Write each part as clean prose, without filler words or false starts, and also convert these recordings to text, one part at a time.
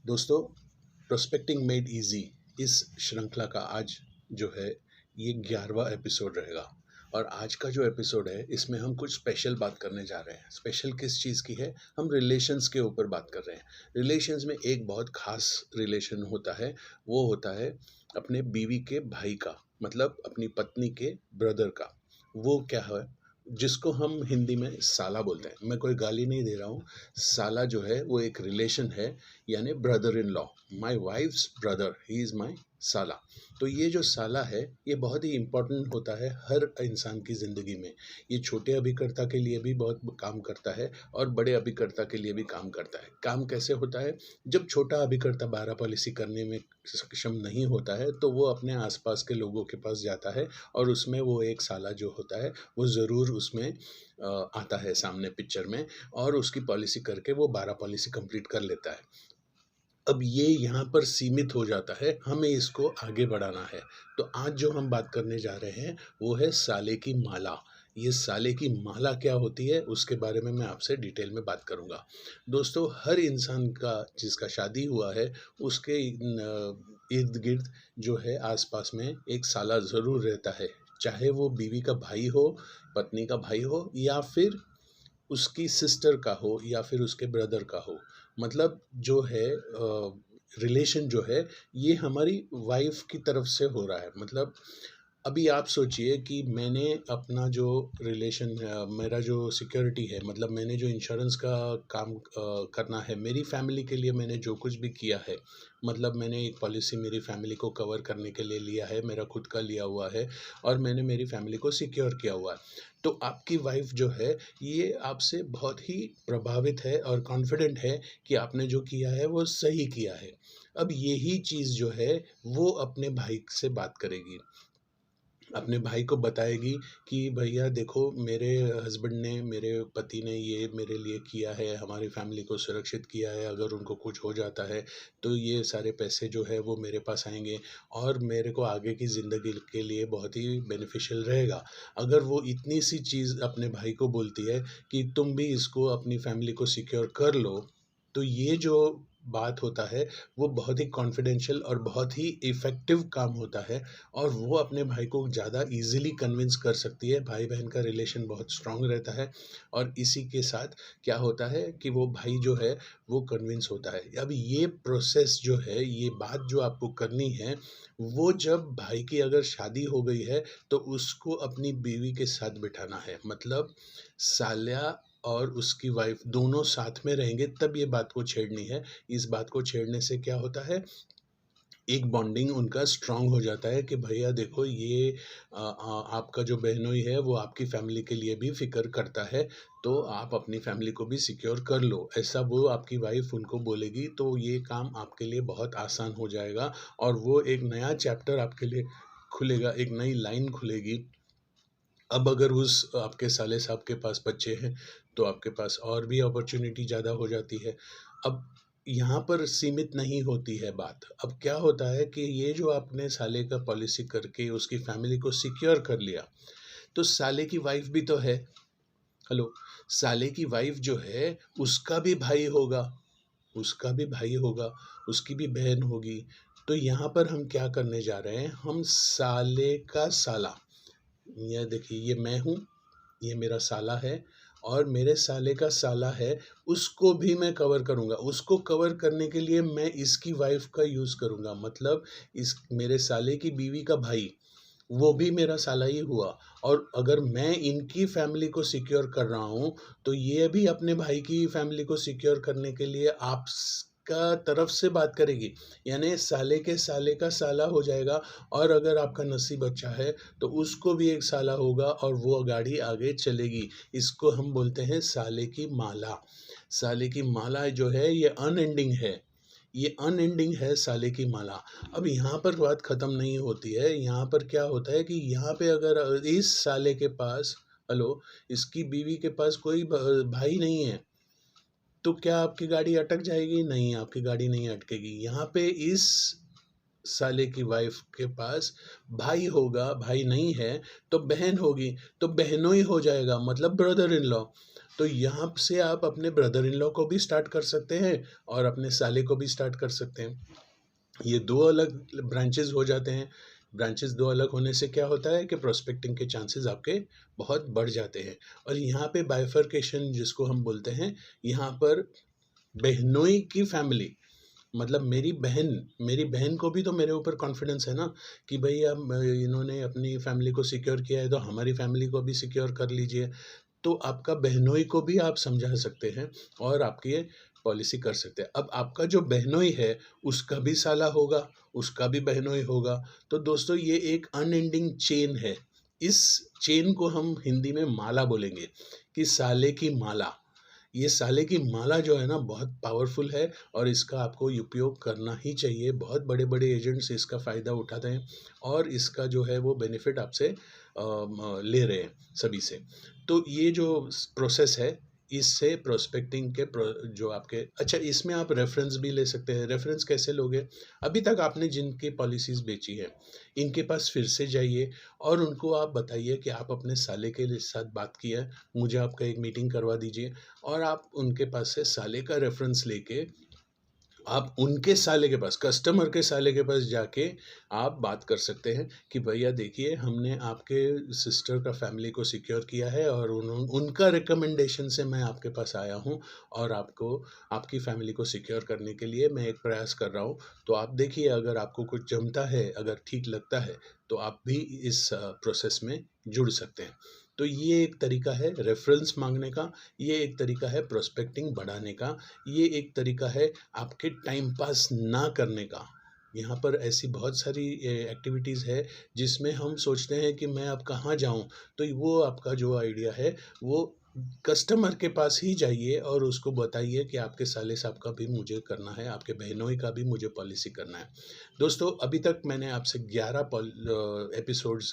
दोस्तों, prospecting made easy इस श्रृंखला का आज जो है ये 11वां एपिसोड रहेगा। और आज का जो एपिसोड है इसमें हम कुछ स्पेशल बात करने जा रहे हैं। स्पेशल किस चीज़ की है? हम रिलेशंस के ऊपर बात कर रहे हैं। रिलेशंस में एक बहुत खास रिलेशन होता है, वो होता है अपने बीवी के भाई का, मतलब अपनी पत्नी के ब्रदर का। वो क्या है, जिसको हम हिंदी में साला बोलते हैं। मैं कोई गाली नहीं दे रहा हूँ। साला जो है वो एक रिलेशन है, यानी brother in law. My wife's brother, he is my साला। तो ये जो साला है ये बहुत ही इम्पोर्टेंट होता है हर इंसान की ज़िंदगी में। ये छोटे अभिकर्ता के लिए भी बहुत काम करता है और बड़े अभिकर्ता के लिए भी काम करता है। काम कैसे होता है? जब छोटा अभिकर्ता 12 पॉलिसी करने में सक्षम नहीं होता है तो वो अपने आसपास के लोगों के पास जाता है और उसमें वो एक साला जो होता है वो ज़रूर उसमें आता है सामने पिक्चर में, और उसकी पॉलिसी करके वो 12 पॉलिसी कंप्लीट कर लेता है। अब ये यहाँ पर सीमित हो जाता है, हमें इसको आगे बढ़ाना है। तो आज जो हम बात करने जा रहे हैं वो है साले की माला। ये साले की माला क्या होती है उसके बारे में मैं आपसे डिटेल में बात करूँगा। दोस्तों, हर इंसान का जिसका शादी हुआ है उसके इर्द-गिर्द जो है आस-पास में एक साला ज़रूर रहता है। चाहे वो बीवी का भाई हो, पत्नी का भाई हो, या फिर उसकी सिस्टर का हो, या फिर उसके ब्रदर का हो। मतलब जो है रिलेशन जो है ये हमारी वाइफ की तरफ से हो रहा है। मतलब अभी आप सोचिए कि मैंने अपना जो रिलेशन मेरा जो सिक्योरिटी है, मतलब मैंने जो इंश्योरेंस का काम करना है मेरी फैमिली के लिए, मैंने जो कुछ भी किया है, मतलब मैंने एक पॉलिसी मेरी फैमिली को कवर करने के लिए लिया है, मेरा खुद का लिया हुआ है, और मैंने मेरी फैमिली को सिक्योर किया हुआ है। तो आपकी वाइफ जो है ये आपसे बहुत ही प्रभावित है और कॉन्फिडेंट है कि आपने जो किया है वो सही किया है। अब यही चीज़ जो है वो अपने भाई से बात करेगी, अपने भाई को बताएगी कि भैया देखो, मेरे हस्बैंड ने, मेरे पति ने ये मेरे लिए किया है, हमारी फैमिली को सुरक्षित किया है। अगर उनको कुछ हो जाता है तो ये सारे पैसे जो है वो मेरे पास आएँगे और मेरे को आगे की ज़िंदगी के लिए बहुत ही बेनिफिशियल रहेगा। अगर वो इतनी सी चीज़ अपने भाई को बोलती है कि तुम भी इसको अपनी फैमिली को सिक्योर कर लो, तो ये जो बात होता है वो बहुत ही कॉन्फिडेंशियल और बहुत ही इफ़ेक्टिव काम होता है, और वो अपने भाई को ज़्यादा ईज़िली कन्विंस कर सकती है। भाई-बहन का रिलेशन बहुत स्ट्रॉन्ग रहता है, और इसी के साथ क्या होता है कि वो भाई जो है वो कन्विंस होता है। अब ये प्रोसेस जो है, ये बात जो आपको करनी है, वो जब भाई की अगर शादी हो गई है तो उसको अपनी बीवी के साथ बिठाना है। मतलब साल्या और उसकी वाइफ़ दोनों साथ में रहेंगे तब ये बात को छेड़नी है। इस बात को छेड़ने से क्या होता है, एक बॉन्डिंग उनका स्ट्रॉन्ग हो जाता है कि भैया देखो, ये आपका जो बहनोई है वो आपकी फैमिली के लिए भी फ़िक्र करता है, तो आप अपनी फैमिली को भी सिक्योर कर लो। ऐसा वो आपकी वाइफ़ उनको बोलेगी तो ये काम आपके लिए बहुत आसान हो जाएगा, और वो एक नया चैप्टर आपके लिए खुलेगा, एक नई लाइन खुलेगी। अब अगर उस आपके साले साहब के पास बच्चे हैं, तो आपके पास और भी अपॉर्च्युनिटी ज़्यादा हो जाती है। अब यहाँ पर सीमित नहीं होती है बात। अब क्या होता है कि ये जो आपने साले का पॉलिसी करके उसकी फैमिली को सिक्योर कर लिया, तो साले की वाइफ़ भी तो है। हेलो, साले की वाइफ़ जो है उसका भी भाई होगा, उसका भी भाई होगा, उसकी भी बहन होगी। तो यहाँ पर हम क्या करने जा रहे हैं, हम साले का साला, ये देखिए, ये मैं हूँ, ये मेरा साला है, और मेरे साले का साला है, उसको भी मैं कवर करूँगा। उसको कवर करने के लिए मैं इसकी वाइफ़ का यूज़ करूँगा। मतलब इस मेरे साले की बीवी का भाई, वो भी मेरा साला ही हुआ, और अगर मैं इनकी फैमिली को सिक्योर कर रहा हूँ, तो ये भी अपने भाई की फैमिली को सिक्योर करने के लिए आपका तरफ से बात करेगी। यानी साले का साला हो जाएगा, और अगर आपका नसीब अच्छा है, तो उसको भी एक साला होगा और वो गाड़ी आगे चलेगी। इसको हम बोलते हैं साले की माला। साले की माला जो है ये अनएंडिंग है। ये अनएंडिंग है साले की माला। अब यहाँ पर बात ख़त्म नहीं होती है, यहाँ पर क्या होता है कि यहाँ पे अगर इस साले के पास, हेलो, इसकी बीवी के पास कोई भाई नहीं है, तो क्या आपकी गाड़ी अटक जाएगी? नहीं, आपकी गाड़ी नहीं अटकेगी। यहाँ पे इस साले की वाइफ के पास भाई होगा, भाई नहीं है तो बहन होगी, तो बहनोई हो जाएगा, मतलब ब्रदर इन लॉ। तो यहाँ से आप अपने ब्रदर इन लॉ को भी स्टार्ट कर सकते हैं और अपने साले को भी स्टार्ट कर सकते हैं। ये दो अलग ब्रांचेस हो जाते हैं। ब्रांचेस दो अलग होने से क्या होता है कि प्रोस्पेक्टिंग के चांसेस आपके बहुत बढ़ जाते हैं। और यहाँ पे बाइफर्केशन जिसको हम बोलते हैं, यहाँ पर बहनोई की फैमिली, मतलब मेरी बहन को भी तो मेरे ऊपर कॉन्फिडेंस है ना कि भाई अब इन्होंने अपनी फैमिली को सिक्योर किया है तो हमारी फैमिली को भी सिक्योर कर लीजिए। तो आपका बहनोई को भी आप समझा सकते हैं और आपकी ये पॉलिसी कर सकते हैं। अब आपका जो बहनोई है उसका भी साला होगा, उसका भी बहनोई होगा। तो दोस्तों ये एक अनएंडिंग चेन है। इस चेन को हम हिंदी में माला बोलेंगे कि साले की माला। ये साले की माला जो है ना बहुत पावरफुल है और इसका आपको उपयोग करना ही चाहिए। बहुत बड़े-बड़े एजेंट्स इसका फ़ायदा उठाते हैं और इसका जो है वो बेनिफिट आपसे ले रहे हैं सभी से। तो ये जो प्रोसेस है इससे प्रोस्पेक्टिंग के जो आपके अच्छा इसमें आप रेफरेंस भी ले सकते हैं। रेफरेंस कैसे लोगे? अभी तक आपने जिनकी पॉलिसीज़ बेची है, इनके पास फिर से जाइए और उनको आप बताइए कि आप अपने साले के साथ बात की है, मुझे आपका एक मीटिंग करवा दीजिए। और आप उनके पास से साले का रेफरेंस लेके आप उनके साले के पास, कस्टमर के साले के पास जाके आप बात कर सकते हैं कि भैया देखिए हमने आपके सिस्टर का फैमिली को सिक्योर किया है और उनका रिकमेंडेशन से मैं आपके पास आया हूँ और आपको आपकी फैमिली को सिक्योर करने के लिए मैं एक प्रयास कर रहा हूँ। तो आप देखिए अगर आपको कुछ जमता है, अगर ठीक लगता है तो आप भी इस प्रोसेस में जुड़ सकते हैं। तो ये एक तरीका है रेफरेंस मांगने का, ये एक तरीका है प्रोस्पेक्टिंग बढ़ाने का, ये एक तरीका है आपके टाइम पास ना करने का। यहाँ पर ऐसी बहुत सारी एक्टिविटीज़ है जिसमें हम सोचते हैं कि मैं अब कहाँ जाऊँ? तो वो आपका जो आइडिया है वो कस्टमर के पास ही जाइए और उसको बताइए कि आपके साले साहब का भी मुझे करना है, आपके बहनोई का भी मुझे पॉलिसी करना है। दोस्तों अभी तक मैंने आपसे 11 एपिसोड्स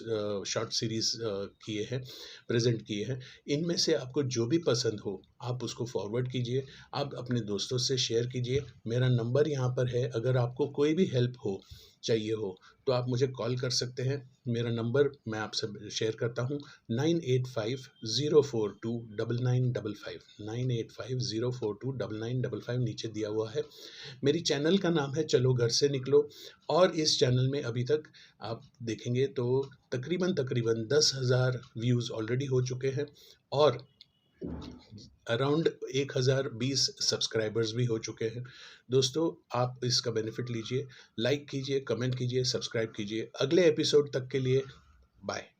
शॉर्ट सीरीज़ किए हैं, प्रेज़ेंट किए हैं। इनमें से आपको जो भी पसंद हो आप उसको फॉरवर्ड कीजिए, आप अपने दोस्तों से शेयर कीजिए। मेरा नंबर यहाँ पर है, अगर आपको कोई भी हेल्प हो चाहिए हो तो आप मुझे कॉल कर सकते हैं। मेरा नंबर मैं आपसे शेयर करता हूँ 9850429955 9850429955 नीचे दिया हुआ है। मेरी चैनल का नाम है चलो घर से निकलो और इस चैनल में अभी तक आप देखेंगे तो तकरीबन 10,000 व्यूज़ ऑलरेडी हो चुके हैं और अराउंड 1020 सब्सक्राइबर्स भी हो चुके हैं। दोस्तों आप इसका बेनिफिट लीजिए, लाइक कीजिए, कमेंट कीजिए, सब्सक्राइब कीजिए। अगले एपिसोड तक के लिए बाय।